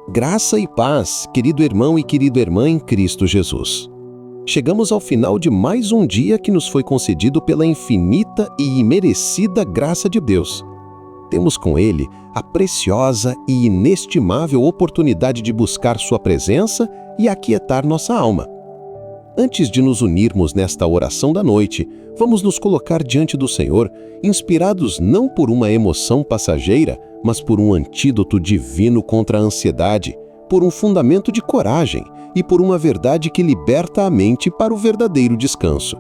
Graça e paz, querido irmão e querida irmã em Cristo Jesus. Chegamos ao final de mais um dia que nos foi concedido pela infinita e imerecida graça de Deus. Temos com Ele a preciosa e inestimável oportunidade de buscar Sua presença e aquietar nossa alma. Antes de nos unirmos nesta oração da noite, vamos nos colocar diante do Senhor, inspirados não por uma emoção passageira, mas por um antídoto divino contra a ansiedade, por um fundamento de coragem e por uma verdade que liberta a mente para o verdadeiro descanso.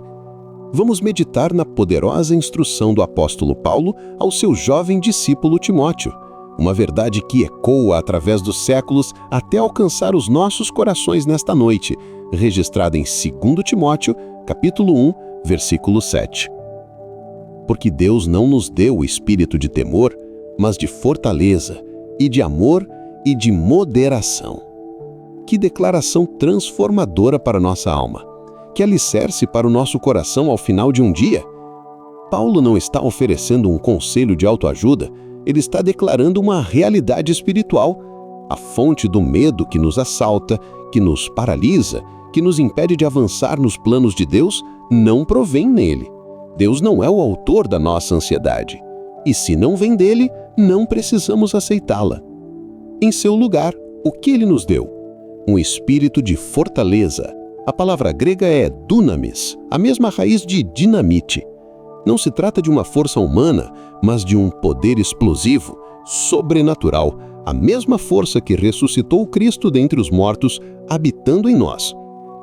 Vamos meditar na poderosa instrução do apóstolo Paulo ao seu jovem discípulo Timóteo, uma verdade que ecoa através dos séculos até alcançar os nossos corações nesta noite, registrada em 2 Timóteo, capítulo 1, versículo 7. Porque Deus não nos deu o espírito de temor, mas de fortaleza, e de amor e de moderação. Que declaração transformadora para nossa alma! Que alicerce para o nosso coração ao final de um dia! Paulo não está oferecendo um conselho de autoajuda, ele está declarando uma realidade espiritual, a fonte do medo que nos assalta, que nos paralisa, que nos impede de avançar nos planos de Deus, não provém nele. Deus não é o autor da nossa ansiedade. E se não vem dele, não precisamos aceitá-la. Em seu lugar, o que ele nos deu? Um espírito de fortaleza. A palavra grega é dunamis, a mesma raiz de dinamite. Não se trata de uma força humana, mas de um poder explosivo, sobrenatural, a mesma força que ressuscitou Cristo dentre os mortos, habitando em nós.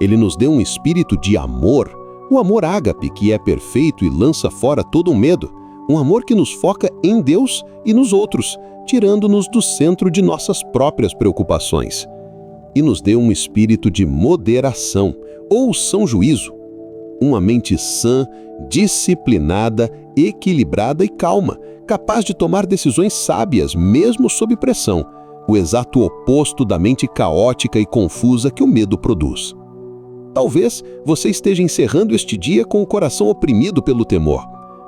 Ele nos deu um espírito de amor, o amor ágape, que é perfeito e lança fora todo o medo, um amor que nos foca em Deus e nos outros, tirando-nos do centro de nossas próprias preocupações. E nos deu um espírito de moderação, ou são juízo, uma mente sã, disciplinada, equilibrada e calma, capaz de tomar decisões sábias mesmo sob pressão, o exato oposto da mente caótica e confusa que o medo produz. Talvez você esteja encerrando este dia com o coração oprimido pelo temor.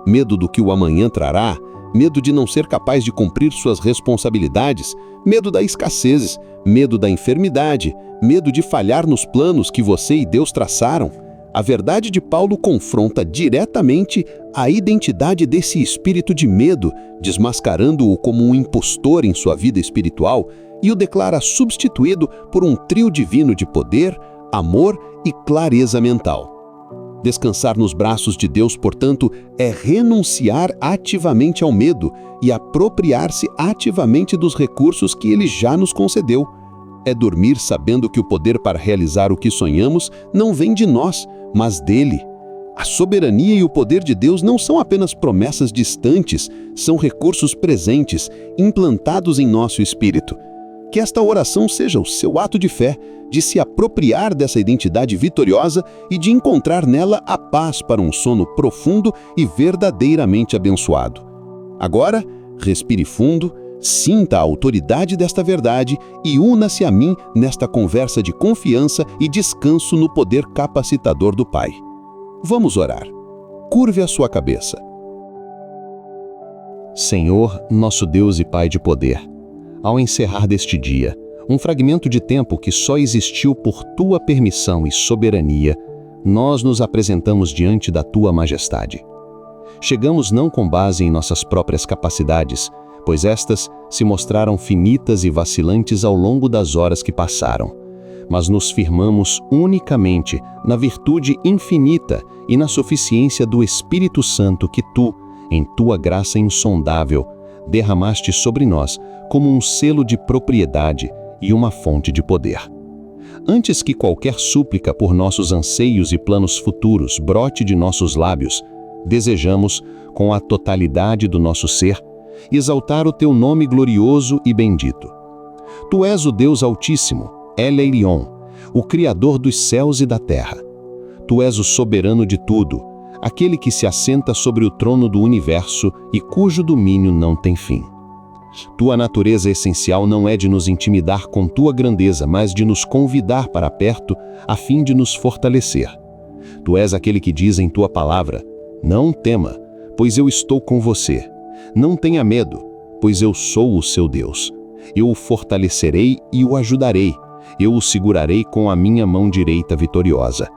Medo do que o amanhã trará, medo de não ser capaz de cumprir suas responsabilidades, medo da escassez, medo da enfermidade, medo de falhar nos planos que você e Deus traçaram. A verdade de Paulo confronta diretamente a identidade desse espírito de medo, desmascarando-o como um impostor em sua vida espiritual e o declara substituído por um trio divino de poder, amor e clareza mental. Descansar nos braços de Deus, portanto, é renunciar ativamente ao medo e apropriar-se ativamente dos recursos que Ele já nos concedeu. É dormir sabendo que o poder para realizar o que sonhamos não vem de nós, mas dele. A soberania e o poder de Deus não são apenas promessas distantes, são recursos presentes, implantados em nosso espírito. Que esta oração seja o seu ato de fé, de se apropriar dessa identidade vitoriosa e de encontrar nela a paz para um sono profundo e verdadeiramente abençoado. Agora, respire fundo, sinta a autoridade desta verdade e una-se a mim nesta conversa de confiança e descanso no poder capacitador do Pai. Vamos orar. Curve a sua cabeça. Senhor, nosso Deus e Pai de poder, ao encerrar deste dia, um fragmento de tempo que só existiu por Tua permissão e soberania, nós nos apresentamos diante da Tua majestade. Chegamos não com base em nossas próprias capacidades, pois estas se mostraram finitas e vacilantes ao longo das horas que passaram, mas nos firmamos unicamente na virtude infinita e na suficiência do Espírito Santo que Tu, em Tua graça insondável, derramaste sobre nós como um selo de propriedade e uma fonte de poder. Antes que qualquer súplica por nossos anseios e planos futuros brote de nossos lábios, desejamos, com a totalidade do nosso ser, exaltar o Teu nome glorioso e bendito. Tu és o Deus Altíssimo, El Elyon, o Criador dos céus e da terra. Tu és o soberano de tudo, aquele que se assenta sobre o trono do universo e cujo domínio não tem fim. Tua natureza essencial não é de nos intimidar com Tua grandeza, mas de nos convidar para perto, a fim de nos fortalecer. Tu és aquele que diz em Tua palavra: não tema, pois eu estou com você. Não tenha medo, pois eu sou o seu Deus. Eu o fortalecerei e o ajudarei. Eu o segurarei com a minha mão direita vitoriosa.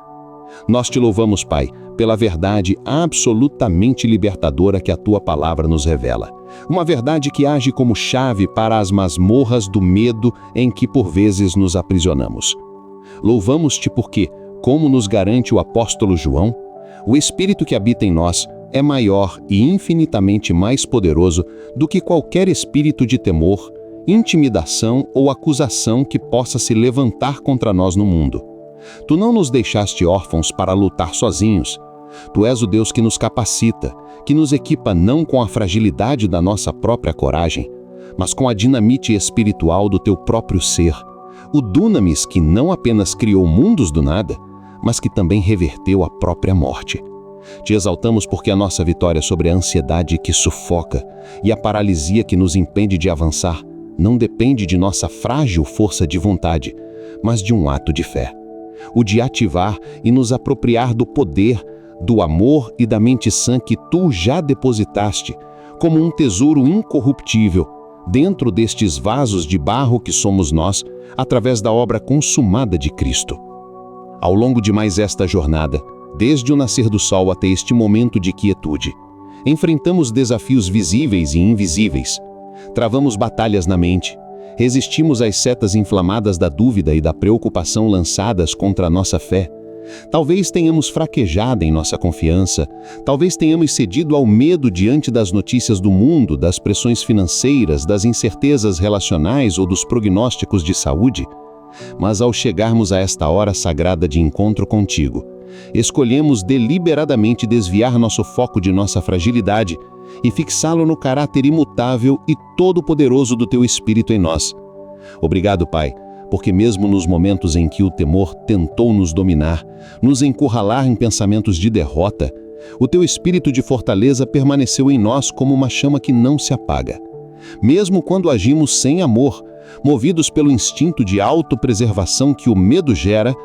Nós te louvamos, Pai, pela verdade absolutamente libertadora que a Tua palavra nos revela. Uma verdade que age como chave para as masmorras do medo em que por vezes nos aprisionamos. Louvamos-te porque, como nos garante o apóstolo João, o Espírito que habita em nós é maior e infinitamente mais poderoso do que qualquer espírito de temor, intimidação ou acusação que possa se levantar contra nós no mundo. Tu não nos deixaste órfãos para lutar sozinhos. Tu és o Deus que nos capacita, que nos equipa não com a fragilidade da nossa própria coragem, mas com a dinamite espiritual do teu próprio ser. O Dunamis que não apenas criou mundos do nada, mas que também reverteu a própria morte. Te exaltamos porque a nossa vitória sobre a ansiedade que sufoca e a paralisia que nos impede de avançar não depende de nossa frágil força de vontade, mas de um ato de fé. O de ativar e nos apropriar do poder, do amor e da mente sã que tu já depositaste, como um tesouro incorruptível, dentro destes vasos de barro que somos nós, através da obra consumada de Cristo. Ao longo de mais esta jornada, desde o nascer do sol até este momento de quietude, enfrentamos desafios visíveis e invisíveis, travamos batalhas na mente, resistimos às setas inflamadas da dúvida e da preocupação lançadas contra a nossa fé. Talvez tenhamos fraquejado em nossa confiança, talvez tenhamos cedido ao medo diante das notícias do mundo, das pressões financeiras, das incertezas relacionais ou dos prognósticos de saúde. Mas ao chegarmos a esta hora sagrada de encontro contigo, escolhemos deliberadamente desviar nosso foco de nossa fragilidade e fixá-lo no caráter imutável e todo-poderoso do teu Espírito em nós. Obrigado, Pai, porque mesmo nos momentos em que o temor tentou nos dominar, nos encurralar em pensamentos de derrota, o teu Espírito de fortaleza permaneceu em nós como uma chama que não se apaga. Mesmo quando agimos sem amor, movidos pelo instinto de autopreservação que o medo gera,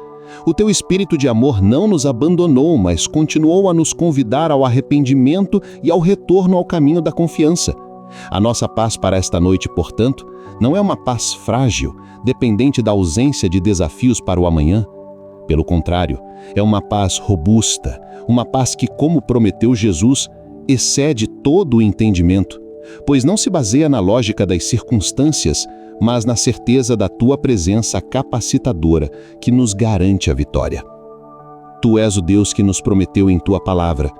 o teu Espírito de amor não nos abandonou, mas continuou a nos convidar ao arrependimento e ao retorno ao caminho da confiança. A nossa paz para esta noite, portanto, não é uma paz frágil, dependente da ausência de desafios para o amanhã. Pelo contrário, é uma paz robusta, uma paz que, como prometeu Jesus, excede todo o entendimento, pois não se baseia na lógica das circunstâncias, mas na certeza da tua presença capacitadora que nos garante a vitória. Tu és o Deus que nos prometeu em tua palavra.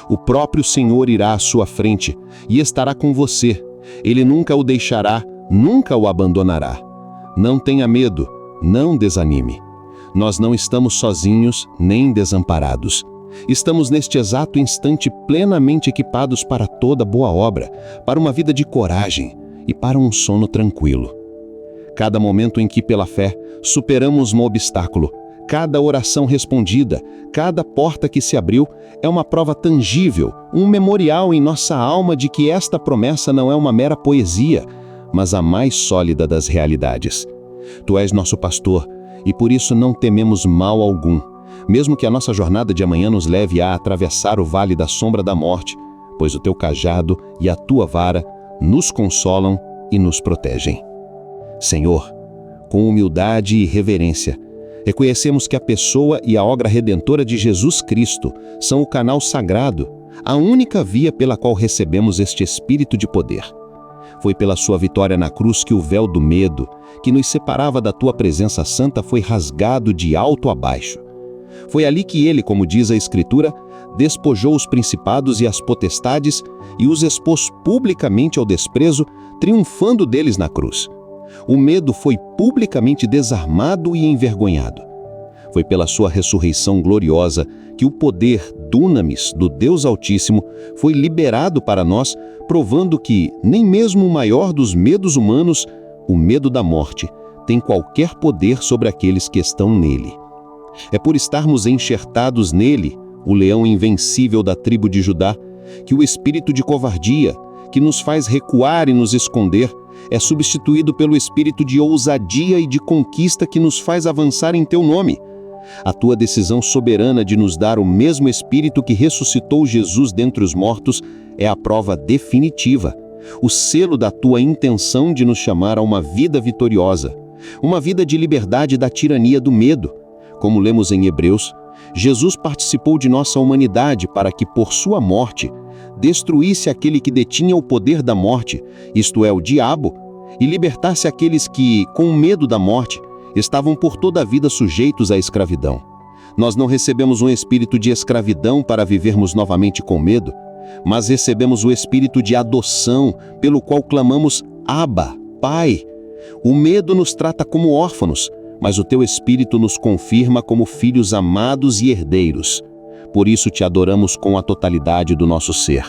O próprio Senhor irá à sua frente e estará com você. Ele nunca o deixará, nunca o abandonará. Não tenha medo, não desanime. Nós não estamos sozinhos nem desamparados. Estamos neste exato instante plenamente equipados para toda boa obra, para uma vida de coragem e para um sono tranquilo. Cada momento em que, pela fé, superamos um obstáculo, cada oração respondida, cada porta que se abriu, é uma prova tangível, um memorial em nossa alma de que esta promessa não é uma mera poesia, mas a mais sólida das realidades. Tu és nosso pastor, e por isso não tememos mal algum, mesmo que a nossa jornada de amanhã nos leve a atravessar o vale da sombra da morte, pois o teu cajado e a tua vara nos consolam e nos protegem. Senhor, com humildade e reverência, reconhecemos que a pessoa e a obra redentora de Jesus Cristo são o canal sagrado, a única via pela qual recebemos este espírito de poder. Foi pela sua vitória na cruz que o véu do medo, que nos separava da tua presença santa, foi rasgado de alto a baixo. Foi ali que ele, como diz a Escritura, despojou os principados e as potestades e os expôs publicamente ao desprezo, triunfando deles na cruz. O medo foi publicamente desarmado e envergonhado. Foi pela sua ressurreição gloriosa que o poder dunamis do Deus Altíssimo foi liberado para nós, provando que nem mesmo o maior dos medos humanos, o medo da morte, tem qualquer poder sobre aqueles que estão nele. É por estarmos enxertados nele, o leão invencível da tribo de Judá, que o espírito de covardia, que nos faz recuar e nos esconder, é substituído pelo espírito de ousadia e de conquista que nos faz avançar em teu nome. A tua decisão soberana de nos dar o mesmo espírito que ressuscitou Jesus dentre os mortos é a prova definitiva, o selo da tua intenção de nos chamar a uma vida vitoriosa, uma vida de liberdade da tirania do medo. Como lemos em Hebreus, Jesus participou de nossa humanidade para que, por sua morte, destruísse aquele que detinha o poder da morte, isto é, o diabo, e libertasse aqueles que, com medo da morte, estavam por toda a vida sujeitos à escravidão. Nós não recebemos um espírito de escravidão para vivermos novamente com medo, mas recebemos o espírito de adoção, pelo qual clamamos Abba, Pai. O medo nos trata como órfãos, mas o teu espírito nos confirma como filhos amados e herdeiros. Por isso te adoramos com a totalidade do nosso ser,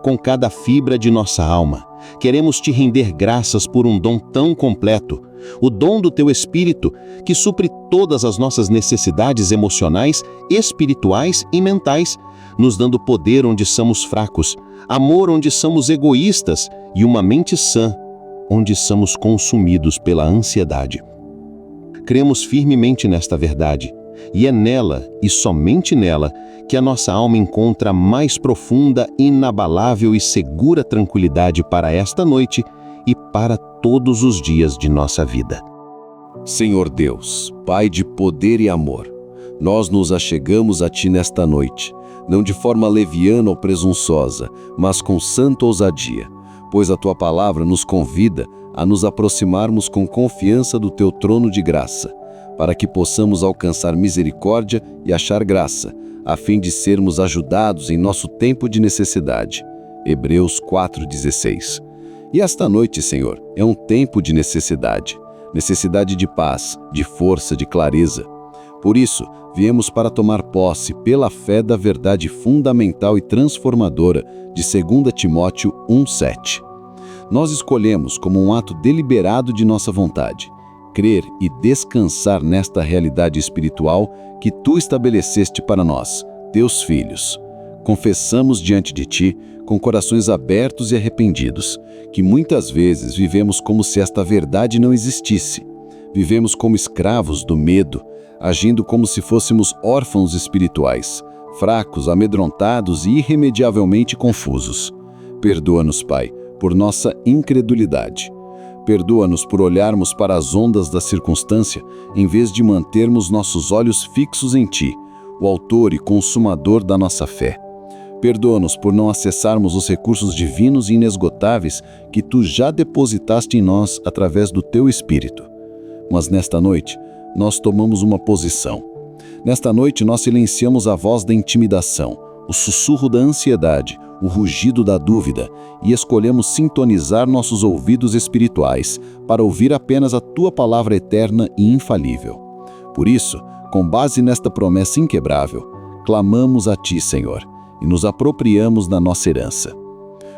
com cada fibra de nossa alma. Queremos te render graças por um dom tão completo, o dom do teu Espírito, que supre todas as nossas necessidades emocionais, espirituais e mentais, nos dando poder onde somos fracos, amor onde somos egoístas e uma mente sã, onde somos consumidos pela ansiedade. Cremos firmemente nesta verdade, e é nela, e somente nela, que a nossa alma encontra mais profunda, inabalável e segura tranquilidade para esta noite e para todos os dias de nossa vida. Senhor Deus, Pai de poder e amor, nós nos achegamos a Ti nesta noite, não de forma leviana ou presunçosa, mas com santa ousadia, pois a Tua palavra nos convida a nos aproximarmos com confiança do Teu trono de graça, para que possamos alcançar misericórdia e achar graça, a fim de sermos ajudados em nosso tempo de necessidade. Hebreus 4,16. E esta noite, Senhor, é um tempo de necessidade de paz, de força, de clareza. Por isso, viemos para tomar posse pela fé da verdade fundamental e transformadora de 2 Timóteo 1,7. Nós escolhemos, como um ato deliberado de nossa vontade, crer e descansar nesta realidade espiritual que Tu estabeleceste para nós, Teus filhos. Confessamos diante de Ti, com corações abertos e arrependidos, que muitas vezes vivemos como se esta verdade não existisse. Vivemos como escravos do medo, agindo como se fôssemos órfãos espirituais, fracos, amedrontados e irremediavelmente confusos. Perdoa-nos, Pai, por nossa incredulidade. Perdoa-nos por olharmos para as ondas da circunstância em vez de mantermos nossos olhos fixos em Ti, o autor e consumador da nossa fé. Perdoa-nos por não acessarmos os recursos divinos e inesgotáveis que Tu já depositaste em nós através do Teu Espírito. Mas nesta noite, nós tomamos uma posição. Nesta noite, nós silenciamos a voz da intimidação, o sussurro da ansiedade, o rugido da dúvida, e escolhemos sintonizar nossos ouvidos espirituais para ouvir apenas a Tua palavra eterna e infalível. Por isso, com base nesta promessa inquebrável, clamamos a Ti, Senhor, e nos apropriamos da nossa herança.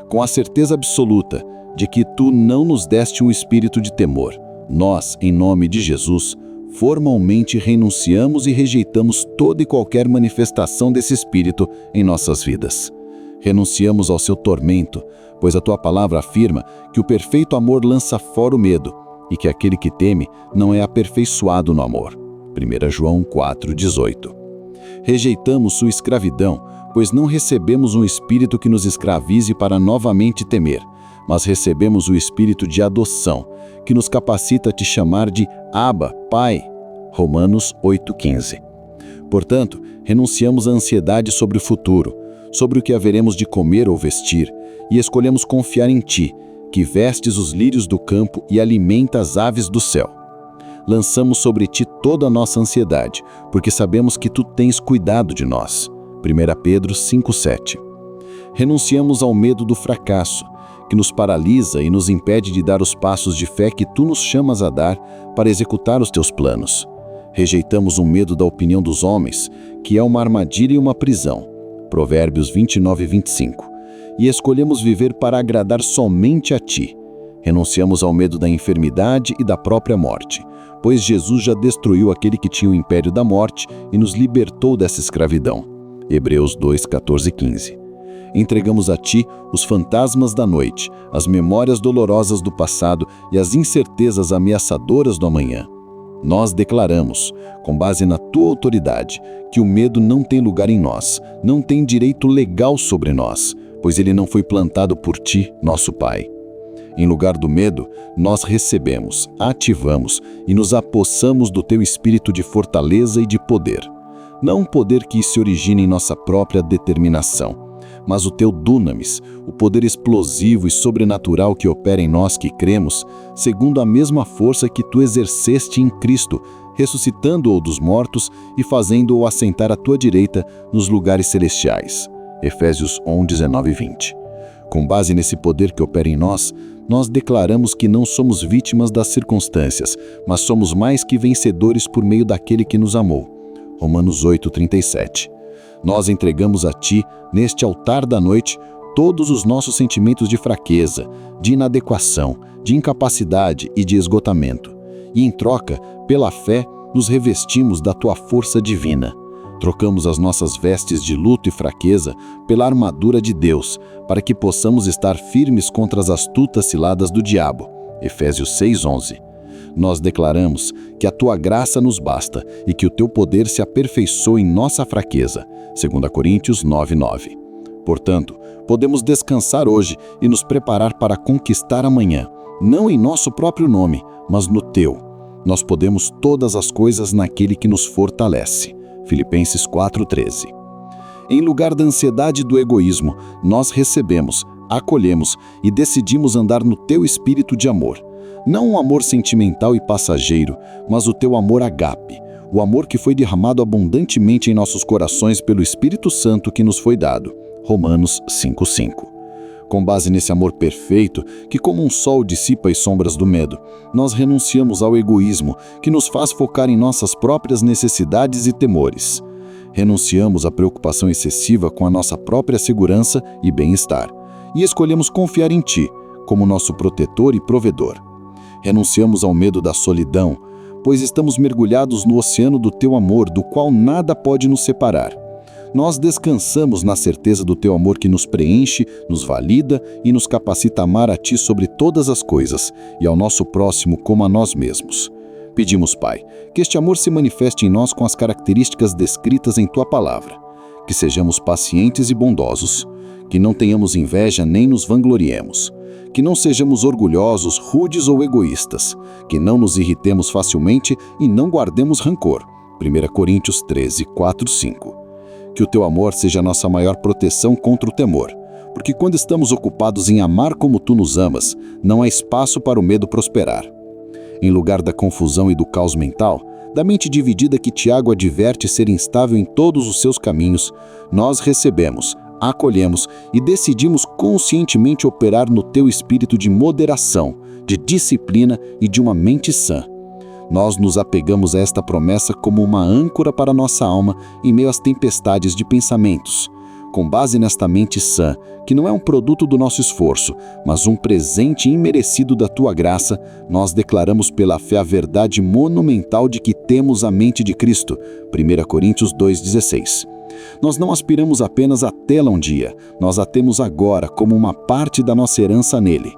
Com a certeza absoluta de que Tu não nos deste um espírito de temor, nós, em nome de Jesus, formalmente renunciamos e rejeitamos toda e qualquer manifestação desse espírito em nossas vidas. Renunciamos ao seu tormento, pois a Tua palavra afirma que o perfeito amor lança fora o medo e que aquele que teme não é aperfeiçoado no amor. 1 João 4,18. Rejeitamos sua escravidão, pois não recebemos um espírito que nos escravize para novamente temer, mas recebemos o espírito de adoção, que nos capacita a te chamar de Abba, Pai. Romanos 8,15. Portanto, renunciamos à ansiedade sobre o futuro, sobre o que haveremos de comer ou vestir, e escolhemos confiar em Ti, que vestes os lírios do campo e alimenta as aves do céu. Lançamos sobre Ti toda a nossa ansiedade, porque sabemos que Tu tens cuidado de nós. 1 Pedro 5,7. Renunciamos ao medo do fracasso, que nos paralisa e nos impede de dar os passos de fé que Tu nos chamas a dar para executar os Teus planos. Rejeitamos o medo da opinião dos homens, que é uma armadilha e uma prisão. Provérbios 29:25. E escolhemos viver para agradar somente a Ti. Renunciamos ao medo da enfermidade e da própria morte, pois Jesus já destruiu aquele que tinha o império da morte e nos libertou dessa escravidão. Hebreus 2:14-15. Entregamos a Ti os fantasmas da noite, as memórias dolorosas do passado e as incertezas ameaçadoras do amanhã. Nós declaramos, com base na Tua autoridade, que o medo não tem lugar em nós, não tem direito legal sobre nós, pois ele não foi plantado por Ti, nosso Pai. Em lugar do medo, nós recebemos, ativamos e nos apossamos do Teu espírito de fortaleza e de poder. Não um poder que se origina em nossa própria determinação, mas o Teu dunamis, o poder explosivo e sobrenatural que opera em nós que cremos, segundo a mesma força que Tu exerceste em Cristo, ressuscitando-o dos mortos e fazendo-o assentar à Tua direita nos lugares celestiais. Efésios 1, 19 e 20. Com base nesse poder que opera em nós, nós declaramos que não somos vítimas das circunstâncias, mas somos mais que vencedores por meio daquele que nos amou. Romanos 8, 37. Nós entregamos a Ti, neste altar da noite, todos os nossos sentimentos de fraqueza, de inadequação, de incapacidade e de esgotamento. E em troca, pela fé, nos revestimos da Tua força divina. Trocamos as nossas vestes de luto e fraqueza pela armadura de Deus, para que possamos estar firmes contra as astutas ciladas do diabo. Efésios 6:11. Nós declaramos que a Tua graça nos basta e que o Teu poder se aperfeiçoa em nossa fraqueza. 2 Coríntios 9:9. Portanto, podemos descansar hoje e nos preparar para conquistar amanhã, não em nosso próprio nome, mas no Teu. Nós podemos todas as coisas naquele que nos fortalece. Filipenses 4:13. Em lugar da ansiedade e do egoísmo, nós recebemos, acolhemos e decidimos andar no Teu espírito de amor. Não um amor sentimental e passageiro, mas o Teu amor agape, o amor que foi derramado abundantemente em nossos corações pelo Espírito Santo que nos foi dado. Romanos 5:5. Com base nesse amor perfeito, que como um sol dissipa as sombras do medo, nós renunciamos ao egoísmo, que nos faz focar em nossas próprias necessidades e temores. Renunciamos à preocupação excessiva com a nossa própria segurança e bem-estar, e escolhemos confiar em Ti, como nosso protetor e provedor. Renunciamos ao medo da solidão, pois estamos mergulhados no oceano do Teu amor, do qual nada pode nos separar. Nós descansamos na certeza do Teu amor que nos preenche, nos valida e nos capacita a amar a Ti sobre todas as coisas e ao nosso próximo como a nós mesmos. Pedimos, Pai, que este amor se manifeste em nós com as características descritas em Tua palavra, que sejamos pacientes e bondosos, que não tenhamos inveja nem nos vangloriemos, que não sejamos orgulhosos, rudes ou egoístas, que não nos irritemos facilmente e não guardemos rancor. 1 Coríntios 13, 4, 5. Que o Teu amor seja a nossa maior proteção contra o temor, porque quando estamos ocupados em amar como Tu nos amas, não há espaço para o medo prosperar. Em lugar da confusão e do caos mental, da mente dividida que Tiago adverte ser instável em todos os seus caminhos, nós recebemos, acolhemos e decidimos conscientemente operar no Teu espírito de moderação, de disciplina e de uma mente sã. Nós nos apegamos a esta promessa como uma âncora para nossa alma em meio às tempestades de pensamentos. Com base nesta mente sã, que não é um produto do nosso esforço, mas um presente imerecido da Tua graça, nós declaramos pela fé a verdade monumental de que temos a mente de Cristo. 1 Coríntios 2,16. Nós não aspiramos apenas a tê-la um dia, nós a temos agora como uma parte da nossa herança nele.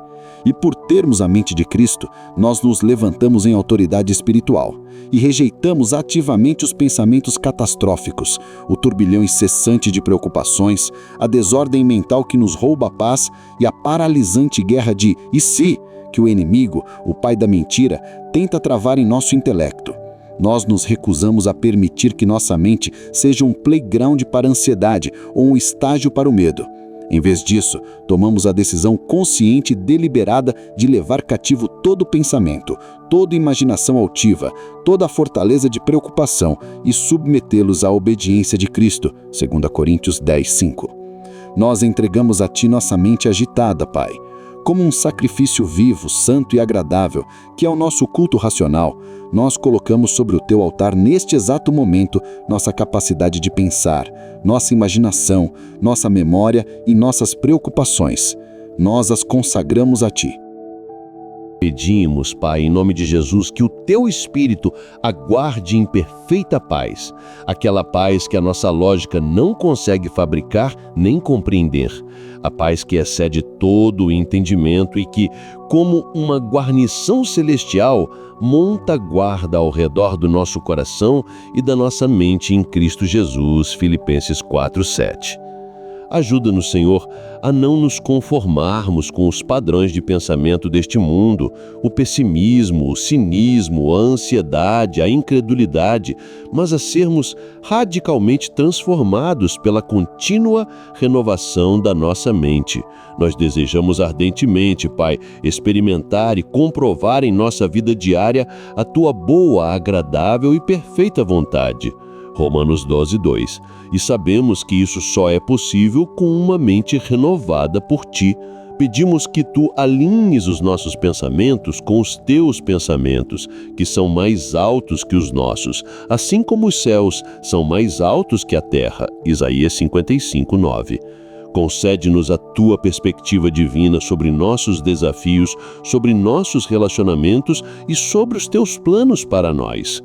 E por termos a mente de Cristo, nós nos levantamos em autoridade espiritual e rejeitamos ativamente os pensamentos catastróficos, o turbilhão incessante de preocupações, a desordem mental que nos rouba a paz e a paralisante guerra de "e se?" que o inimigo, o pai da mentira, tenta travar em nosso intelecto. Nós nos recusamos a permitir que nossa mente seja um playground para a ansiedade ou um estágio para o medo. Em vez disso, tomamos a decisão consciente e deliberada de levar cativo todo pensamento, toda imaginação altiva, toda a fortaleza de preocupação e submetê-los à obediência de Cristo. 2 Coríntios 10, 5. Nós entregamos a Ti nossa mente agitada, Pai, como um sacrifício vivo, santo e agradável, que é o nosso culto racional. Nós colocamos sobre o Teu altar neste exato momento nossa capacidade de pensar, nossa imaginação, nossa memória e nossas preocupações. Nós as consagramos a Ti. Pedimos, Pai, em nome de Jesus, que o Teu Espírito aguarde em perfeita paz, aquela paz que a nossa lógica não consegue fabricar nem compreender, a paz que excede todo o entendimento e que, como uma guarnição celestial, monta guarda ao redor do nosso coração e da nossa mente em Cristo Jesus. Filipenses 4:7. Ajuda-nos, Senhor, a não nos conformarmos com os padrões de pensamento deste mundo, o pessimismo, o cinismo, a ansiedade, a incredulidade, mas a sermos radicalmente transformados pela contínua renovação da nossa mente. Nós desejamos ardentemente, Pai, experimentar e comprovar em nossa vida diária a Tua boa, agradável e perfeita vontade. Romanos 12:2. E sabemos que isso só é possível com uma mente renovada por Ti. Pedimos que Tu alinhes os nossos pensamentos com os Teus pensamentos, que são mais altos que os nossos, assim como os céus são mais altos que a terra. Isaías 55:9. Concede-nos a Tua perspectiva divina sobre nossos desafios, sobre nossos relacionamentos e sobre os Teus planos para nós.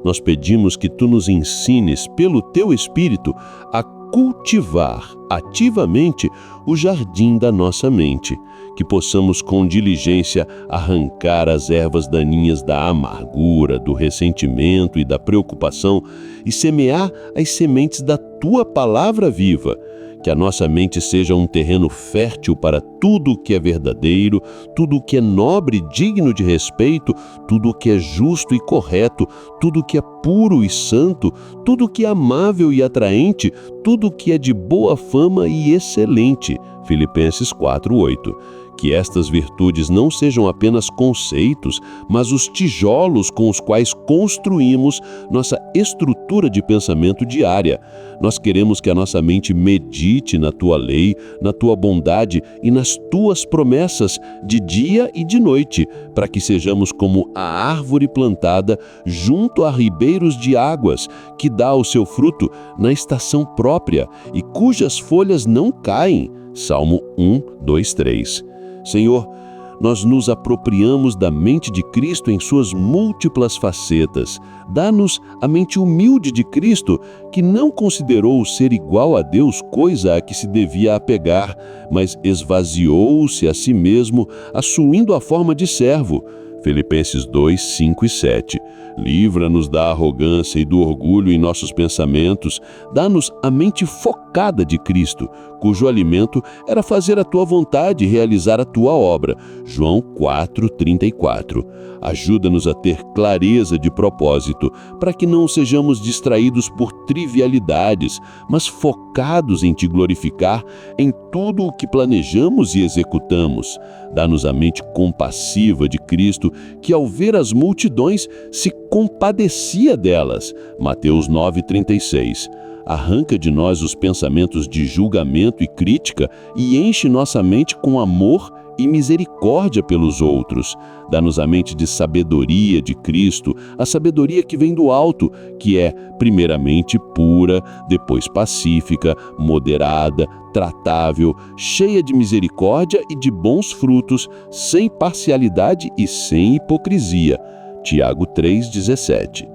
Nós pedimos que Tu nos ensines, pelo Teu Espírito, a cultivar ativamente o jardim da nossa mente, que possamos com diligência arrancar as ervas daninhas da amargura, do ressentimento e da preocupação e semear as sementes da Tua palavra viva. Que a nossa mente seja um terreno fértil para tudo o que é verdadeiro, tudo o que é nobre e digno de respeito, tudo o que é justo e correto, tudo o que é puro e santo, tudo o que é amável e atraente, tudo o que é de boa fama e excelente. Filipenses 4:8. Que estas virtudes não sejam apenas conceitos, mas os tijolos com os quais construímos nossa estrutura de pensamento diária. Nós queremos que a nossa mente medite na Tua lei, na Tua bondade e nas Tuas promessas de dia e de noite, para que sejamos como a árvore plantada junto a ribeiros de águas, que dá o seu fruto na estação própria e cujas folhas não caem. Salmo 1:2-3. Senhor, nós nos apropriamos da mente de Cristo em suas múltiplas facetas. Dá-nos a mente humilde de Cristo, que não considerou o ser igual a Deus coisa a que se devia apegar, mas esvaziou-se a si mesmo, assumindo a forma de servo. Filipenses 2:5-7. Livra-nos da arrogância e do orgulho em nossos pensamentos. Dá-nos a mente focada de Cristo, cujo alimento era fazer a Tua vontade e realizar a Tua obra. João 4:34. Ajuda-nos a ter clareza de propósito, para que não sejamos distraídos por trivialidades, mas focados em Te glorificar em tudo o que planejamos e executamos. Dá-nos a mente compassiva de Cristo, que ao ver as multidões se compadecia delas. Mateus 9:36. Arranca de nós os pensamentos de julgamento e crítica e enche nossa mente com amor e misericórdia pelos outros. Dá-nos a mente de sabedoria de Cristo, a sabedoria que vem do alto, que é primeiramente pura, depois pacífica, moderada, tratável, cheia de misericórdia e de bons frutos, sem parcialidade e sem hipocrisia. Tiago 3:17.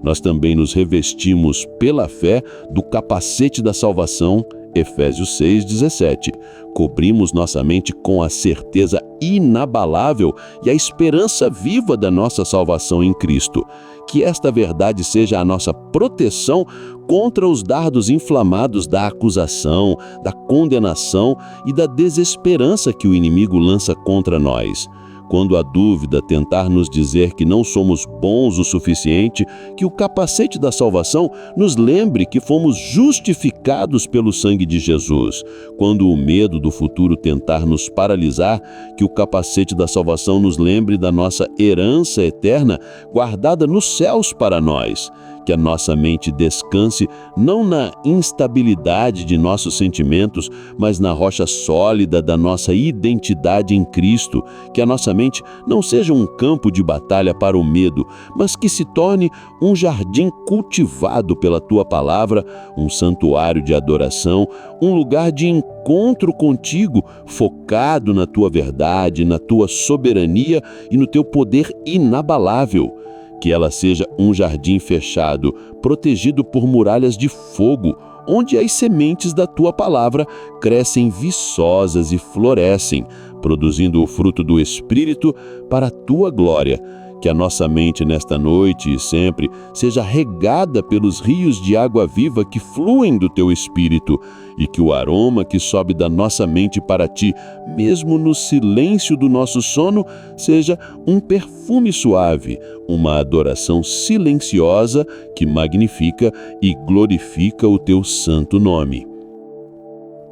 Nós também nos revestimos pela fé do capacete da salvação, Efésios 6:17. Cobrimos nossa mente com a certeza inabalável e a esperança viva da nossa salvação em Cristo. Que esta verdade seja a nossa proteção contra os dardos inflamados da acusação, da condenação e da desesperança que o inimigo lança contra nós. Quando a dúvida tentar nos dizer que não somos bons o suficiente, que o capacete da salvação nos lembre que fomos justificados pelo sangue de Jesus. Quando o medo do futuro tentar nos paralisar, que o capacete da salvação nos lembre da nossa herança eterna guardada nos céus para nós. Que a nossa mente descanse não na instabilidade de nossos sentimentos, mas na rocha sólida da nossa identidade em Cristo. Que a nossa mente não seja um campo de batalha para o medo, mas que se torne um jardim cultivado pela Tua palavra, um santuário de adoração, um lugar de encontro contigo, focado na Tua verdade, na Tua soberania e no Teu poder inabalável. Que ela seja um jardim fechado, protegido por muralhas de fogo, onde as sementes da Tua palavra crescem viçosas e florescem, produzindo o fruto do Espírito para a Tua glória. Que a nossa mente nesta noite e sempre seja regada pelos rios de água viva que fluem do teu Espírito e que o aroma que sobe da nossa mente para ti, mesmo no silêncio do nosso sono, seja um perfume suave, uma adoração silenciosa que magnifica e glorifica o teu santo nome.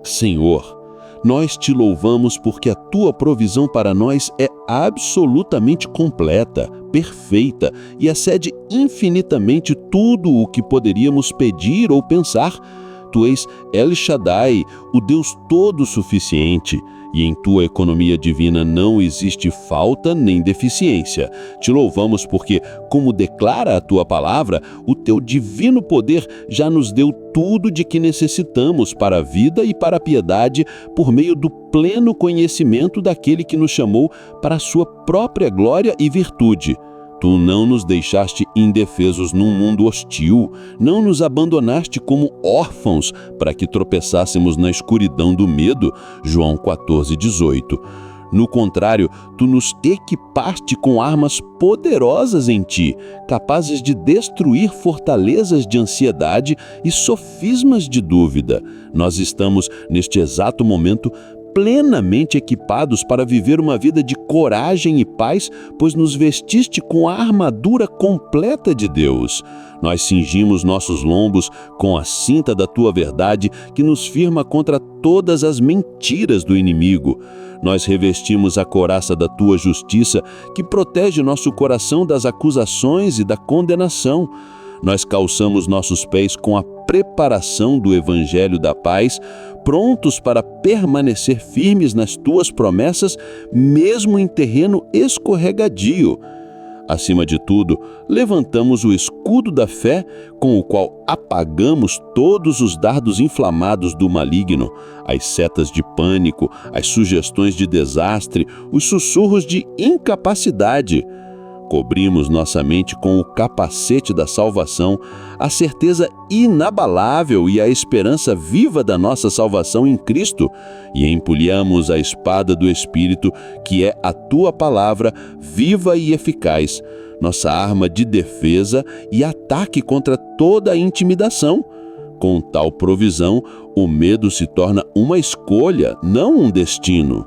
Senhor, nós te louvamos porque a tua provisão para nós é absolutamente completa, perfeita e excede infinitamente tudo o que poderíamos pedir ou pensar. Tu és El Shaddai, o Deus todo-suficiente, e em tua economia divina não existe falta nem deficiência. Te louvamos porque, como declara a tua palavra, o teu divino poder já nos deu tudo de que necessitamos para a vida e para a piedade por meio do pleno conhecimento daquele que nos chamou para a sua própria glória e virtude. Tu não nos deixaste indefesos num mundo hostil, não nos abandonaste como órfãos para que tropeçássemos na escuridão do medo, João 14:18. No contrário, tu nos equipaste com armas poderosas em ti, capazes de destruir fortalezas de ansiedade e sofismas de dúvida. Nós estamos, neste exato momento, plenamente equipados para viver uma vida de coragem e paz, pois nos vestiste com a armadura completa de Deus. Nós cingimos nossos lombos com a cinta da tua verdade, que nos firma contra todas as mentiras do inimigo. Nós revestimos a couraça da tua justiça, que protege nosso coração das acusações e da condenação. Nós calçamos nossos pés com a preparação do Evangelho da paz, prontos para permanecer firmes nas tuas promessas, mesmo em terreno escorregadio. Acima de tudo, levantamos o escudo da fé, com o qual apagamos todos os dardos inflamados do maligno, as setas de pânico, as sugestões de desastre, os sussurros de incapacidade. Cobrimos nossa mente com o capacete da salvação, a certeza inabalável e a esperança viva da nossa salvação em Cristo, e empunhamos a espada do Espírito, que é a tua palavra, viva e eficaz, nossa arma de defesa e ataque contra toda a intimidação. Com tal provisão, o medo se torna uma escolha, não um destino.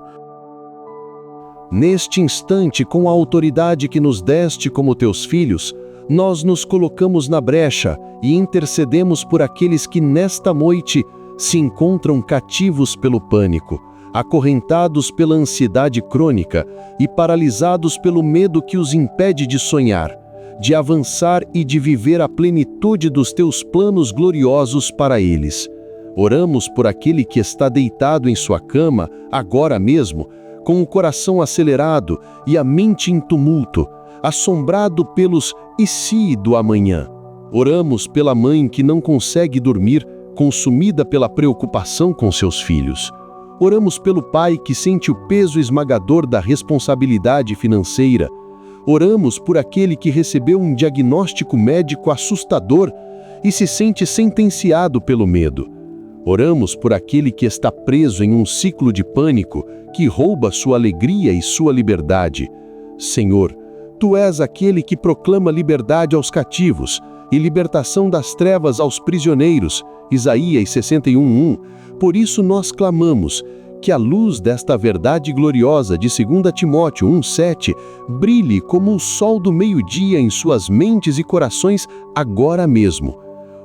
Neste instante, com a autoridade que nos deste como teus filhos, nós nos colocamos na brecha e intercedemos por aqueles que nesta noite se encontram cativos pelo pânico, acorrentados pela ansiedade crônica e paralisados pelo medo que os impede de sonhar, de avançar e de viver a plenitude dos teus planos gloriosos para eles. Oramos por aquele que está deitado em sua cama, agora mesmo, com o coração acelerado e a mente em tumulto, assombrado pelos "e se" do amanhã. Oramos pela mãe que não consegue dormir, consumida pela preocupação com seus filhos. Oramos pelo pai que sente o peso esmagador da responsabilidade financeira. Oramos por aquele que recebeu um diagnóstico médico assustador e se sente sentenciado pelo medo. Oramos por aquele que está preso em um ciclo de pânico que rouba sua alegria e sua liberdade. Senhor, Tu és aquele que proclama liberdade aos cativos e libertação das trevas aos prisioneiros. Isaías 61:1. Por isso nós clamamos que a luz desta verdade gloriosa de 2 Timóteo 1:7 brilhe como o sol do meio-dia em suas mentes e corações agora mesmo.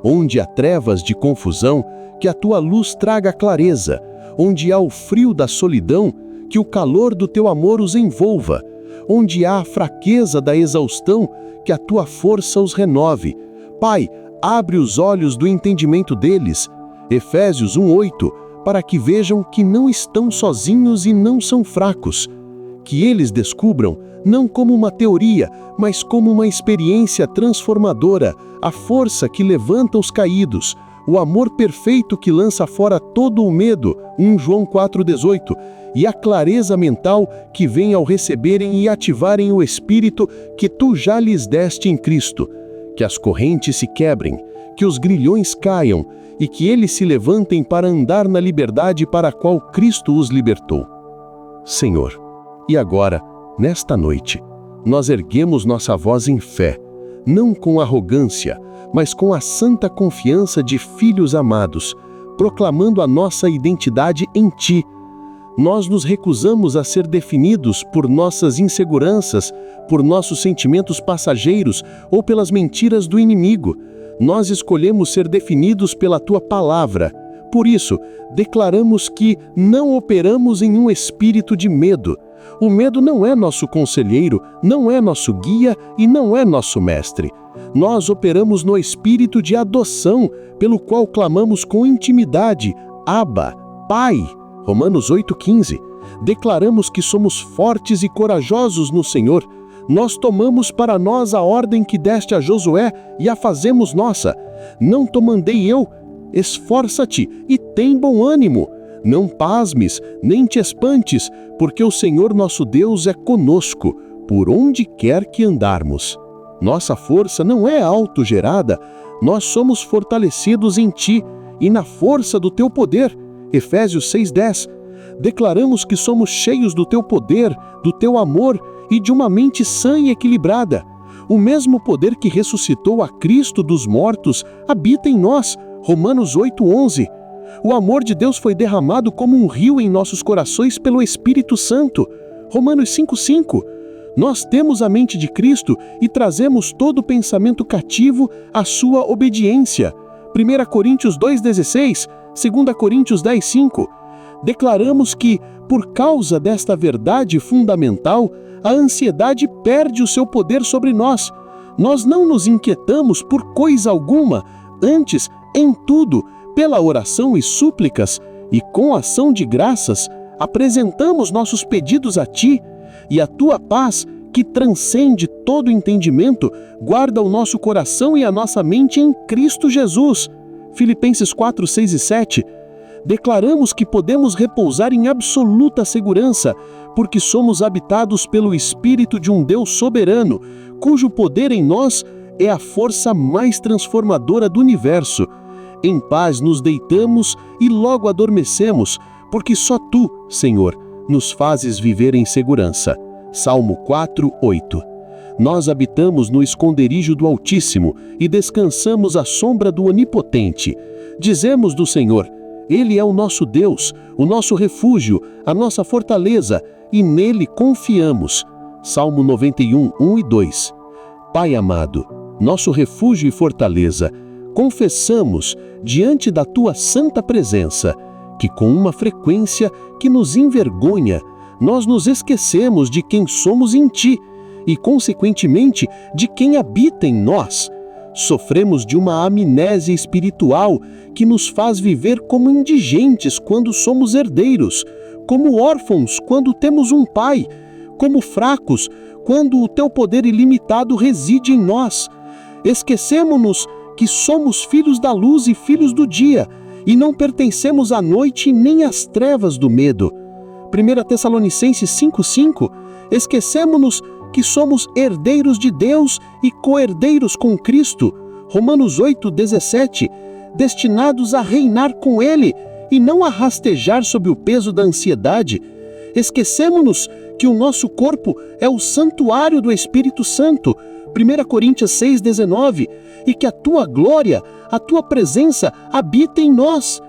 Onde há trevas de confusão, que a tua luz traga clareza. Onde há o frio da solidão, que o calor do teu amor os envolva. Onde há a fraqueza da exaustão, que a tua força os renove. Pai, abre os olhos do entendimento deles. Efésios 1:8, para que vejam que não estão sozinhos e não são fracos. Que eles descubram, não como uma teoria, mas como uma experiência transformadora, a força que levanta os caídos, o amor perfeito que lança fora todo o medo, 1 João 4:18, e a clareza mental que vem ao receberem e ativarem o Espírito que tu já lhes deste em Cristo. Que as correntes se quebrem, que os grilhões caiam e que eles se levantem para andar na liberdade para a qual Cristo os libertou. Senhor, e agora, nesta noite, nós erguemos nossa voz em fé, não com arrogância, mas com a santa confiança de filhos amados, proclamando a nossa identidade em Ti. Nós nos recusamos a ser definidos por nossas inseguranças, por nossos sentimentos passageiros ou pelas mentiras do inimigo. Nós escolhemos ser definidos pela Tua palavra. Por isso, declaramos que não operamos em um espírito de medo. O medo não é nosso conselheiro, não é nosso guia e não é nosso mestre. Nós operamos no espírito de adoção, pelo qual clamamos com intimidade: Abba, Pai. Romanos 8,15. Declaramos que somos fortes e corajosos no Senhor. Nós tomamos para nós a ordem que deste a Josué e a fazemos nossa. Não te mandei eu? Esforça-te e tem bom ânimo. Não pasmes, nem te espantes, porque o Senhor nosso Deus é conosco, por onde quer que andarmos. Nossa força não é autogerada, nós somos fortalecidos em Ti e na força do Teu poder. Efésios 6,10. Declaramos que somos cheios do Teu poder, do Teu amor e de uma mente sã e equilibrada. O mesmo poder que ressuscitou a Cristo dos mortos habita em nós. Romanos 8,11. O amor de Deus foi derramado como um rio em nossos corações pelo Espírito Santo. Romanos 5,5. Nós temos a mente de Cristo e trazemos todo pensamento cativo à sua obediência. 1 Coríntios 2,16, 2 Coríntios 10,5. Declaramos que, por causa desta verdade fundamental, a ansiedade perde o seu poder sobre nós. Nós não nos inquietamos por coisa alguma, antes, em tudo, pela oração e súplicas, e com ação de graças, apresentamos nossos pedidos a Ti, e a Tua paz, que transcende todo entendimento, guarda o nosso coração e a nossa mente em Cristo Jesus. Filipenses 4, 6 e 7. Declaramos que podemos repousar em absoluta segurança, porque somos habitados pelo Espírito de um Deus soberano, cujo poder em nós é a força mais transformadora do universo. Em paz nos deitamos e logo adormecemos, porque só Tu, Senhor, nos fazes viver em segurança. Salmo 4, 8. Nós habitamos no esconderijo do Altíssimo e descansamos à sombra do Onipotente. Dizemos do Senhor: Ele é o nosso Deus, o nosso refúgio, a nossa fortaleza, e nele confiamos. Salmo 91, 1 e 2. Pai amado, nosso refúgio e fortaleza, confessamos, diante da Tua santa presença, que com uma frequência que nos envergonha, nós nos esquecemos de quem somos em Ti e, consequentemente, de quem habita em nós. Sofremos de uma amnésia espiritual que nos faz viver como indigentes quando somos herdeiros, como órfãos quando temos um pai, como fracos quando o Teu poder ilimitado reside em nós. Esquecemo-nos que somos filhos da luz e filhos do dia, e não pertencemos à noite nem às trevas do medo. 1 Tessalonicenses 5,5. Esquecemo-nos que somos herdeiros de Deus e co-herdeiros com Cristo. Romanos 8,17. Destinados a reinar com Ele e não a rastejar sob o peso da ansiedade. Esquecemo-nos que o nosso corpo é o santuário do Espírito Santo. 1 Coríntios 6,19. E que a Tua glória, a Tua presença habita em nós.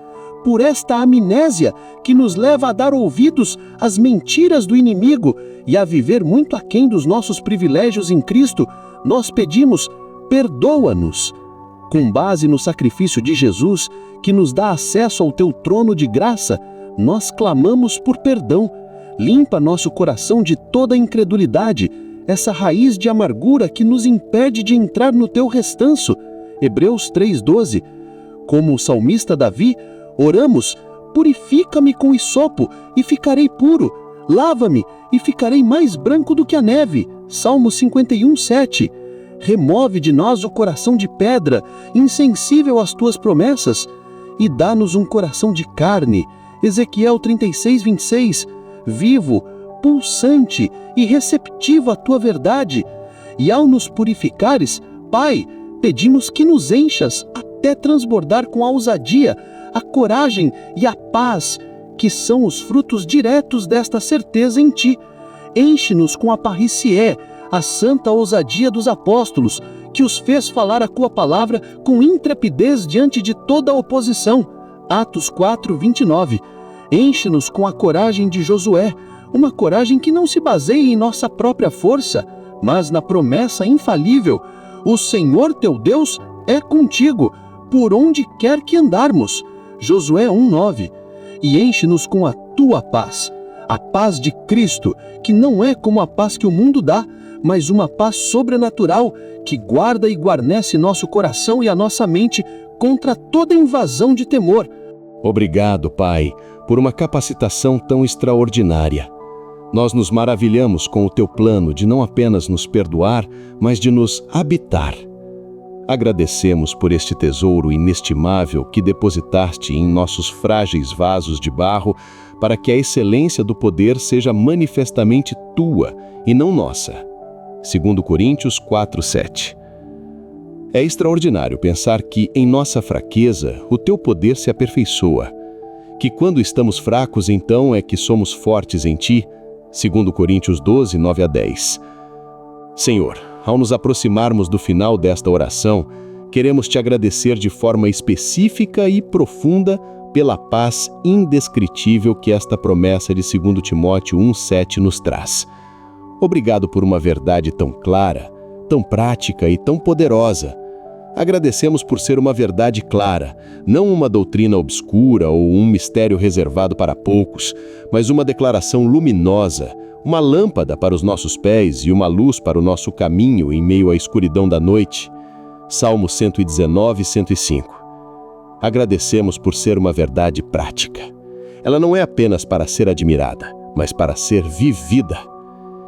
Por esta amnésia que nos leva a dar ouvidos às mentiras do inimigo e a viver muito aquém dos nossos privilégios em Cristo, nós pedimos: perdoa-nos. Com base no sacrifício de Jesus, que nos dá acesso ao Teu trono de graça, nós clamamos por perdão. Limpa nosso coração de toda incredulidade, essa raiz de amargura que nos impede de entrar no Teu restanço. Hebreus 3,12. Como o salmista Davi, oramos: purifica-me com hisopo e ficarei puro, lava-me e ficarei mais branco do que a neve. Salmo 51,7. Remove de nós o coração de pedra, insensível às Tuas promessas, e dá-nos um coração de carne. Ezequiel 36,26. Vivo, pulsante e receptivo à Tua verdade. E ao nos purificares, Pai, pedimos que nos enchas até transbordar com a ousadia, a coragem e a paz, que são os frutos diretos desta certeza em Ti. Enche-nos com a parricié, a santa ousadia dos apóstolos, que os fez falar a tua palavra com intrepidez diante de toda a oposição. Atos 4:29. Enche-nos com a coragem de Josué, uma coragem que não se baseia em nossa própria força, mas na promessa infalível: o Senhor teu Deus é contigo, por onde quer que andarmos. Josué 1:9. E enche-nos com a tua paz, a paz de Cristo, que não é como a paz que o mundo dá, mas uma paz sobrenatural que guarda e guarnece nosso coração e a nossa mente contra toda invasão de temor. Obrigado, Pai, por uma capacitação tão extraordinária. Nós nos maravilhamos com o teu plano de não apenas nos perdoar, mas de nos habitar. Agradecemos por este tesouro inestimável que depositaste em nossos frágeis vasos de barro, para que a excelência do poder seja manifestamente tua e não nossa. 2 Coríntios 4:7. É extraordinário pensar que, em nossa fraqueza, o teu poder se aperfeiçoa. Que quando estamos fracos, então é que somos fortes em ti. 2 Coríntios 12:9-10. Senhor, ao nos aproximarmos do final desta oração, queremos te agradecer de forma específica e profunda pela paz indescritível que esta promessa de 2 Timóteo 1:7 nos traz. Obrigado por uma verdade tão clara, tão prática e tão poderosa. Agradecemos por ser uma verdade clara, não uma doutrina obscura ou um mistério reservado para poucos, mas uma declaração luminosa, uma lâmpada para os nossos pés e uma luz para o nosso caminho em meio à escuridão da noite. Salmo 119:105. Agradecemos por ser uma verdade prática. Ela não é apenas para ser admirada, mas para ser vivida.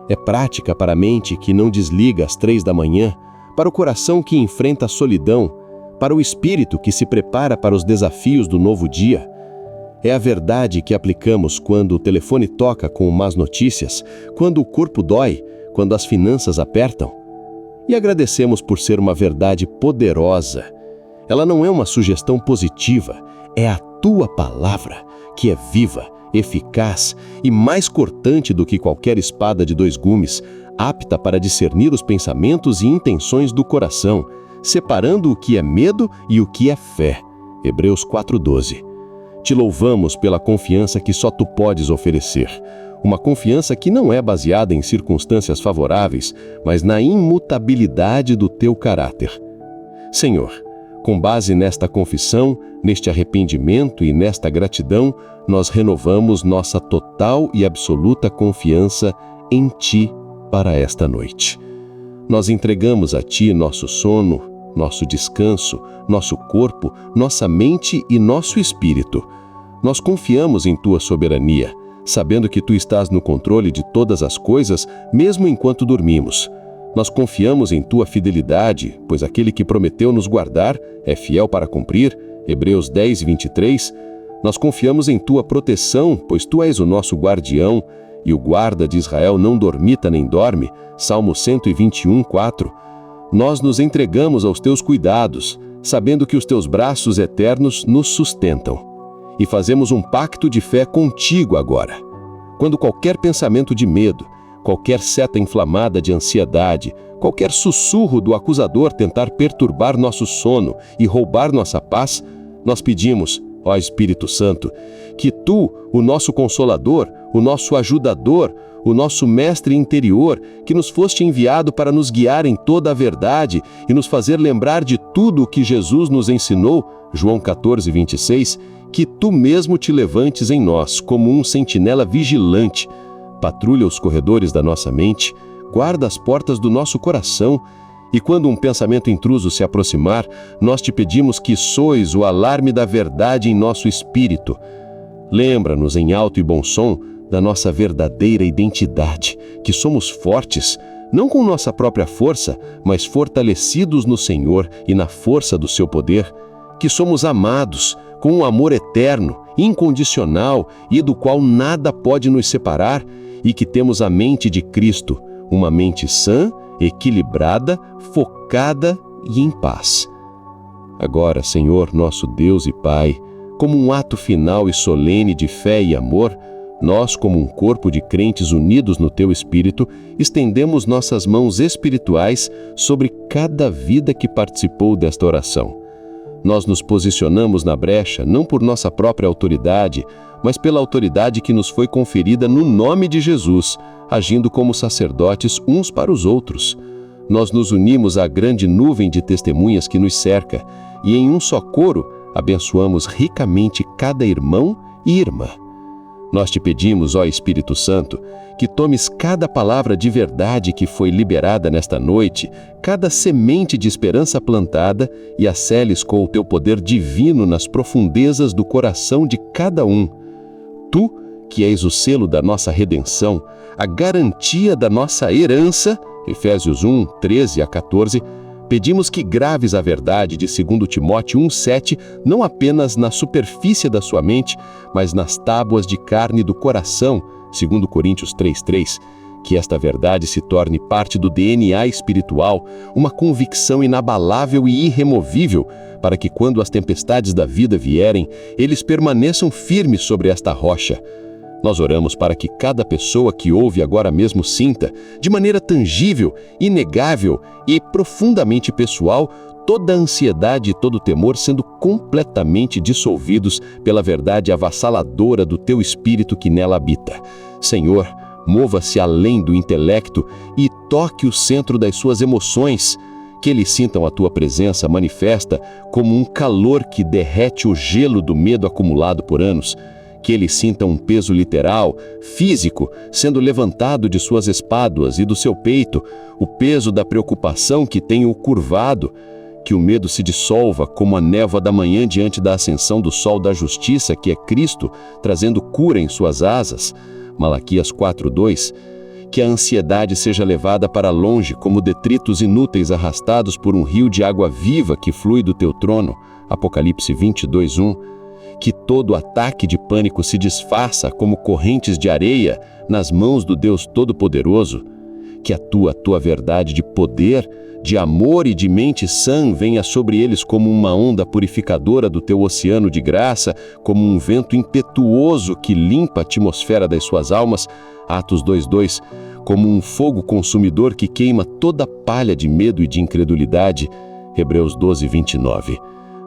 É prática para a mente que não desliga às 3 da manhã, para o coração que enfrenta a solidão, para o espírito que se prepara para os desafios do novo dia. É a verdade que aplicamos quando o telefone toca com más notícias, quando o corpo dói, quando as finanças apertam. E agradecemos por ser uma verdade poderosa. Ela não é uma sugestão positiva, é a tua palavra, que é viva, eficaz e mais cortante do que qualquer espada de 2 gumes, apta para discernir os pensamentos e intenções do coração, separando o que é medo e o que é fé. Hebreus 4:12. Te louvamos pela confiança que só tu podes oferecer. Uma confiança que não é baseada em circunstâncias favoráveis, mas na imutabilidade do teu caráter. Senhor, com base nesta confissão, neste arrependimento e nesta gratidão, nós renovamos nossa total e absoluta confiança em Ti para esta noite. Nós entregamos a Ti nosso sono, nosso descanso, nosso corpo, nossa mente e nosso espírito. Nós confiamos em Tua soberania, sabendo que Tu estás no controle de todas as coisas, mesmo enquanto dormimos. Nós confiamos em Tua fidelidade, pois aquele que prometeu nos guardar é fiel para cumprir. Hebreus 10:23. Nós confiamos em Tua proteção, pois Tu és o nosso guardião, e o guarda de Israel não dormita nem dorme. Salmo 121:4. Nós nos entregamos aos Teus cuidados, sabendo que os Teus braços eternos nos sustentam. E fazemos um pacto de fé contigo agora. Quando qualquer pensamento de medo, qualquer seta inflamada de ansiedade, qualquer sussurro do acusador tentar perturbar nosso sono e roubar nossa paz, nós pedimos, ó Espírito Santo, que Tu, o nosso Consolador, o nosso Ajudador, o nosso Mestre interior, que nos foste enviado para nos guiar em toda a verdade e nos fazer lembrar de tudo o que Jesus nos ensinou, João 14:26, que Tu mesmo te levantes em nós como um sentinela vigilante, patrulha os corredores da nossa mente, guarda as portas do nosso coração, e quando um pensamento intruso se aproximar, nós te pedimos que sois o alarme da verdade em nosso espírito. Lembra-nos em alto e bom som da nossa verdadeira identidade, que somos fortes, não com nossa própria força, mas fortalecidos no Senhor e na força do seu poder, que somos amados, com um amor eterno, incondicional e do qual nada pode nos separar, e que temos a mente de Cristo, uma mente sã, equilibrada, focada e em paz. Agora, Senhor, nosso Deus e Pai, como um ato final e solene de fé e amor, Nós, como um corpo de crentes unidos no Teu Espírito, estendemos nossas mãos espirituais sobre cada vida que participou desta oração. Nós nos posicionamos na brecha não por nossa própria autoridade, mas pela autoridade que nos foi conferida no nome de Jesus, agindo como sacerdotes uns para os outros. Nós nos unimos à grande nuvem de testemunhas que nos cerca e, em um só coro, abençoamos ricamente cada irmão e irmã. Nós te pedimos, ó Espírito Santo, que tomes cada palavra de verdade que foi liberada nesta noite, cada semente de esperança plantada e a seles com o teu poder divino nas profundezas do coração de cada um. Tu, que és o selo da nossa redenção, a garantia da nossa herança, Efésios 1, 13 a 14, pedimos que graves a verdade de 2 Timóteo 1,7 não apenas na superfície da sua mente, mas nas tábuas de carne do coração, 2 Coríntios 3,3, que esta verdade se torne parte do DNA espiritual, uma convicção inabalável e irremovível, para que quando as tempestades da vida vierem, eles permaneçam firmes sobre esta rocha. Nós oramos para que cada pessoa que ouve agora mesmo sinta, de maneira tangível, inegável e profundamente pessoal, toda a ansiedade e todo o temor sendo completamente dissolvidos pela verdade avassaladora do Teu Espírito que nela habita. Senhor, mova-se além do intelecto e toque o centro das suas emoções, que eles sintam a Tua presença manifesta como um calor que derrete o gelo do medo acumulado por anos, que eles sintam um peso literal, físico, sendo levantado de suas espáduas e do seu peito, o peso da preocupação que tem o curvado, que o medo se dissolva como a névoa da manhã diante da ascensão do sol da justiça, que é Cristo, trazendo cura em suas asas, Malaquias 4:2, que a ansiedade seja levada para longe como detritos inúteis arrastados por um rio de água viva que flui do teu trono, Apocalipse 22:1, que todo ataque de pânico se desfaça como correntes de areia nas mãos do Deus Todo-Poderoso, que a tua verdade de poder, de amor e de mente sã venha sobre eles como uma onda purificadora do teu oceano de graça, como um vento impetuoso que limpa a atmosfera das suas almas, Atos 2:2, como um fogo consumidor que queima toda a palha de medo e de incredulidade, Hebreus 12:29.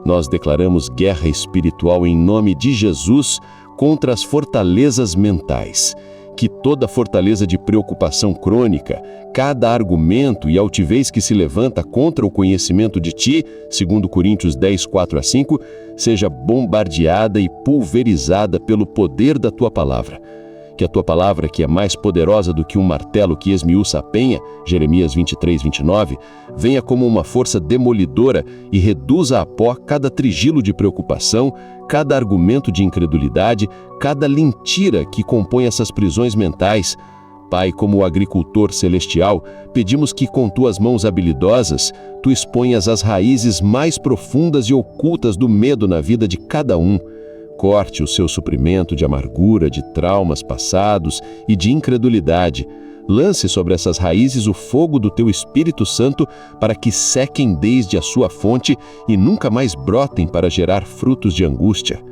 Nós declaramos guerra espiritual em nome de Jesus contra as fortalezas mentais. Que toda fortaleza de preocupação crônica, cada argumento e altivez que se levanta contra o conhecimento de Ti, 2 Coríntios 10, 4-5, seja bombardeada e pulverizada pelo poder da Tua palavra. Que a Tua palavra, que é mais poderosa do que um martelo que esmiuça a penha, Jeremias 23:29, venha como uma força demolidora e reduza a pó cada trigilo de preocupação, cada argumento de incredulidade, cada mentira que compõe essas prisões mentais. Pai, como o agricultor celestial, pedimos que com Tuas mãos habilidosas, Tu exponhas as raízes mais profundas e ocultas do medo na vida de cada um. Corte o seu suprimento de amargura, de traumas passados e de incredulidade. Lance sobre essas raízes o fogo do Teu Espírito Santo para que sequem desde a sua fonte e nunca mais brotem para gerar frutos de angústia.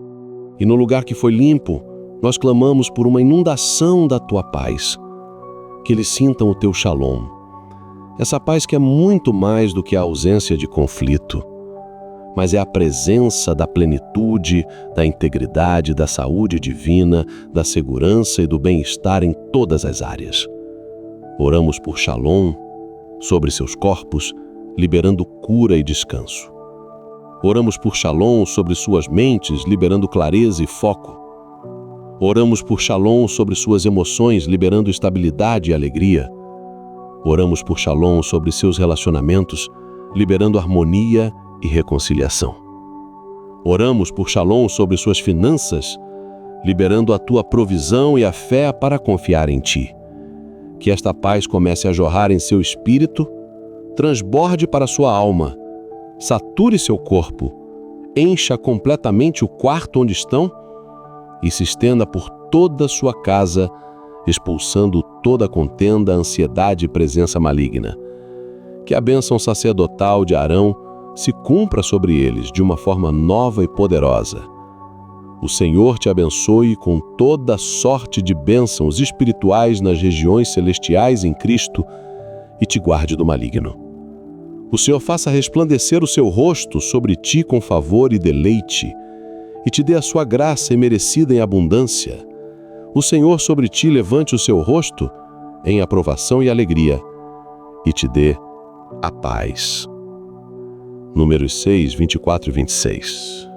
E no lugar que foi limpo, nós clamamos por uma inundação da Tua paz. Que eles sintam o Teu shalom. Essa paz que é muito mais do que a ausência de conflito, mas é a presença da plenitude, da integridade, da saúde divina, da segurança e do bem-estar em todas as áreas. Oramos por Shalom sobre seus corpos, liberando cura e descanso. Oramos por Shalom sobre suas mentes, liberando clareza e foco. Oramos por Shalom sobre suas emoções, liberando estabilidade e alegria. Oramos por Shalom sobre seus relacionamentos, liberando harmonia e reconciliação. Oramos por Shalom sobre suas finanças, liberando a Tua provisão e a fé para confiar em Ti. Que esta paz comece a jorrar em seu espírito, transborde para sua alma, sature seu corpo, encha completamente o quarto onde estão e se estenda por toda a sua casa, expulsando toda contenda, ansiedade e presença maligna. Que a bênção sacerdotal de Arão se cumpra sobre eles de uma forma nova e poderosa. O Senhor te abençoe com toda sorte de bênçãos espirituais nas regiões celestiais em Cristo e te guarde do maligno. O Senhor faça resplandecer o seu rosto sobre ti com favor e deleite, e te dê a sua graça imerecida em abundância. O Senhor sobre ti levante o seu rosto em aprovação e alegria, e te dê a paz. Números 6, 24 e 26.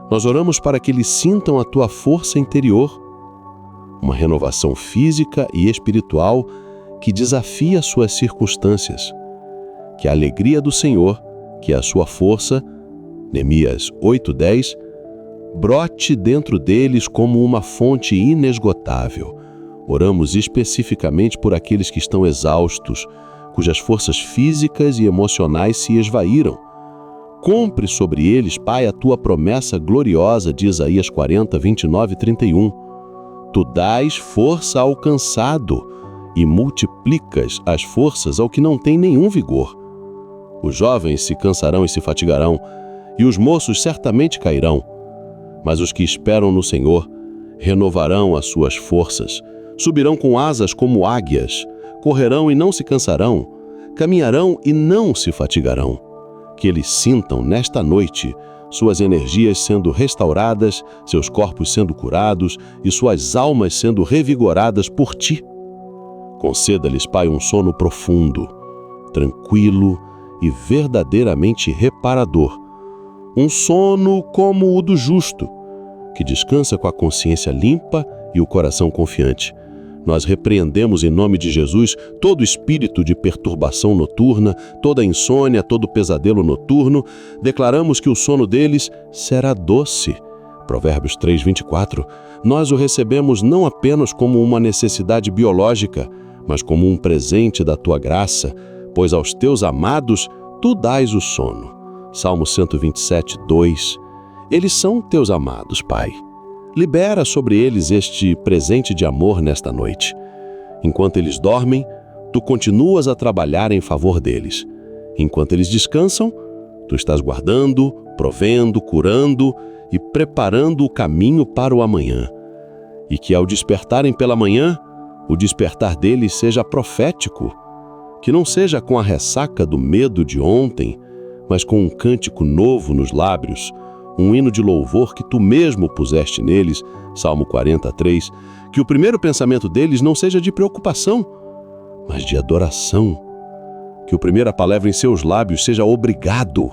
Nós oramos para que eles sintam a tua força interior, uma renovação física e espiritual que desafia suas circunstâncias. Que a alegria do Senhor, que é a sua força, Neemias 8:10, brote dentro deles como uma fonte inesgotável. Oramos especificamente por aqueles que estão exaustos, cujas forças físicas e emocionais se esvaíram. Cumpre sobre eles, Pai, a tua promessa gloriosa de Isaías 40, 29 e 31. Tu dás força ao cansado e multiplicas as forças ao que não tem nenhum vigor. Os jovens se cansarão e se fatigarão, e os moços certamente cairão. Mas os que esperam no Senhor renovarão as suas forças, subirão com asas como águias, correrão e não se cansarão, caminharão e não se fatigarão. Que eles sintam nesta noite suas energias sendo restauradas, seus corpos sendo curados e suas almas sendo revigoradas por ti. Conceda-lhes, Pai, um sono profundo, tranquilo e verdadeiramente reparador. Um sono como o do justo, que descansa com a consciência limpa e o coração confiante. Nós repreendemos em nome de Jesus todo espírito de perturbação noturna, toda insônia, todo pesadelo noturno. Declaramos que o sono deles será doce. Provérbios 3, 24. Nós o recebemos não apenas como uma necessidade biológica, mas como um presente da tua graça, pois aos teus amados tu dás o sono. Salmo 127, 2. Eles são teus amados, Pai. Libera sobre eles este presente de amor nesta noite. Enquanto eles dormem, tu continuas a trabalhar em favor deles. Enquanto eles descansam, tu estás guardando, provendo, curando e preparando o caminho para o amanhã. E que ao despertarem pela manhã, o despertar deles seja profético, que não seja com a ressaca do medo de ontem, mas com um cântico novo nos lábios, um hino de louvor que tu mesmo puseste neles, Salmo 43, que o primeiro pensamento deles não seja de preocupação, mas de adoração, que a primeira palavra em seus lábios seja obrigado,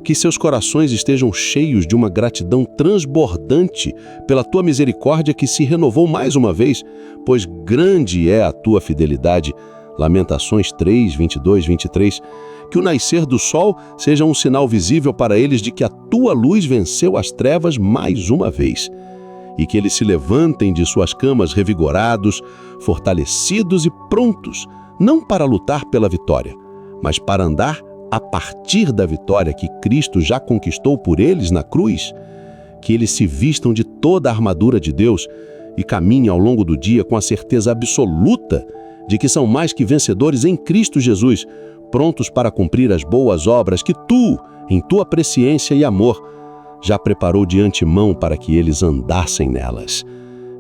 que seus corações estejam cheios de uma gratidão transbordante pela tua misericórdia que se renovou mais uma vez, pois grande é a tua fidelidade. Lamentações 3, 22, 23, que o nascer do sol seja um sinal visível para eles de que a tua luz venceu as trevas mais uma vez, e que eles se levantem de suas camas revigorados, fortalecidos e prontos, não para lutar pela vitória, mas para andar a partir da vitória que Cristo já conquistou por eles na cruz, que eles se vistam de toda a armadura de Deus e caminhem ao longo do dia com a certeza absoluta de que são mais que vencedores em Cristo Jesus, prontos para cumprir as boas obras que tu, em tua presciência e amor, já preparou de antemão para que eles andassem nelas.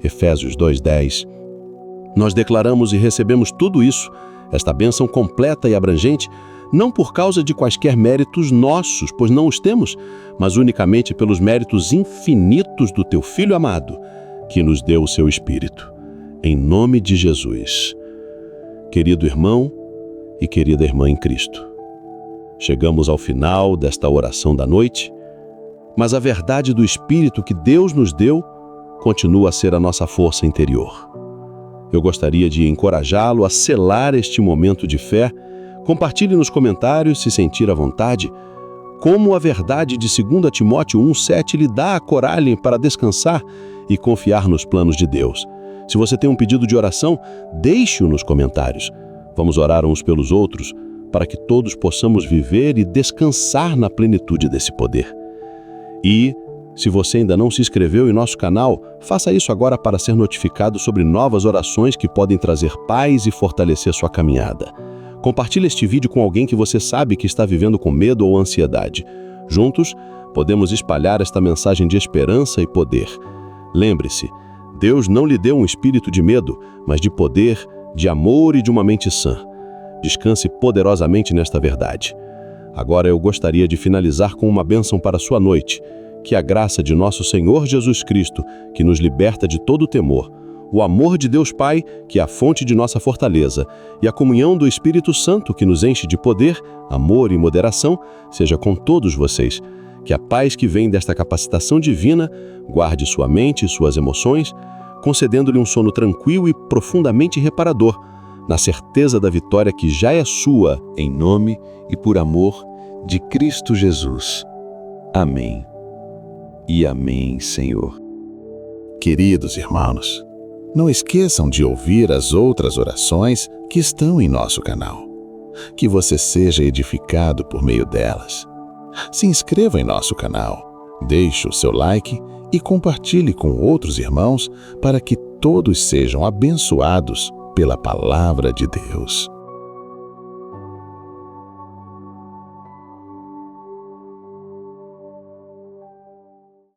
Efésios 2:10. Nós declaramos e recebemos tudo isso, esta bênção completa e abrangente, não por causa de quaisquer méritos nossos, pois não os temos, mas unicamente pelos méritos infinitos do teu Filho amado, que nos deu o seu Espírito. Em nome de Jesus. Querido irmão e querida irmã em Cristo, chegamos ao final desta oração da noite, mas a verdade do Espírito que Deus nos deu continua a ser a nossa força interior. Eu gostaria de encorajá-lo a selar este momento de fé. Compartilhe nos comentários, se sentir à vontade, como a verdade de 2 Timóteo 1:7 lhe dá a coragem para descansar e confiar nos planos de Deus. Se você tem um pedido de oração, deixe-o nos comentários. Vamos orar uns pelos outros para que todos possamos viver e descansar na plenitude desse poder. E, se você ainda não se inscreveu em nosso canal, faça isso agora para ser notificado sobre novas orações que podem trazer paz e fortalecer sua caminhada. Compartilhe este vídeo com alguém que você sabe que está vivendo com medo ou ansiedade. Juntos, podemos espalhar esta mensagem de esperança e poder. Lembre-se, Deus não lhe deu um espírito de medo, mas de poder, de amor e de uma mente sã. Descanse poderosamente nesta verdade. Agora eu gostaria de finalizar com uma bênção para a sua noite. Que a graça de nosso Senhor Jesus Cristo, que nos liberta de todo temor, o amor de Deus Pai, que é a fonte de nossa fortaleza, e a comunhão do Espírito Santo, que nos enche de poder, amor e moderação, seja com todos vocês. Que a paz que vem desta capacitação divina guarde sua mente e suas emoções, concedendo-lhe um sono tranquilo e profundamente reparador, na certeza da vitória que já é sua, Em nome e por amor de Cristo Jesus. Amém. E amém, Senhor. Queridos irmãos, não esqueçam de ouvir as outras orações que estão em nosso canal. Que você seja edificado por meio delas. Se inscreva em nosso canal, deixe o seu like e compartilhe com outros irmãos para que todos sejam abençoados pela palavra de Deus.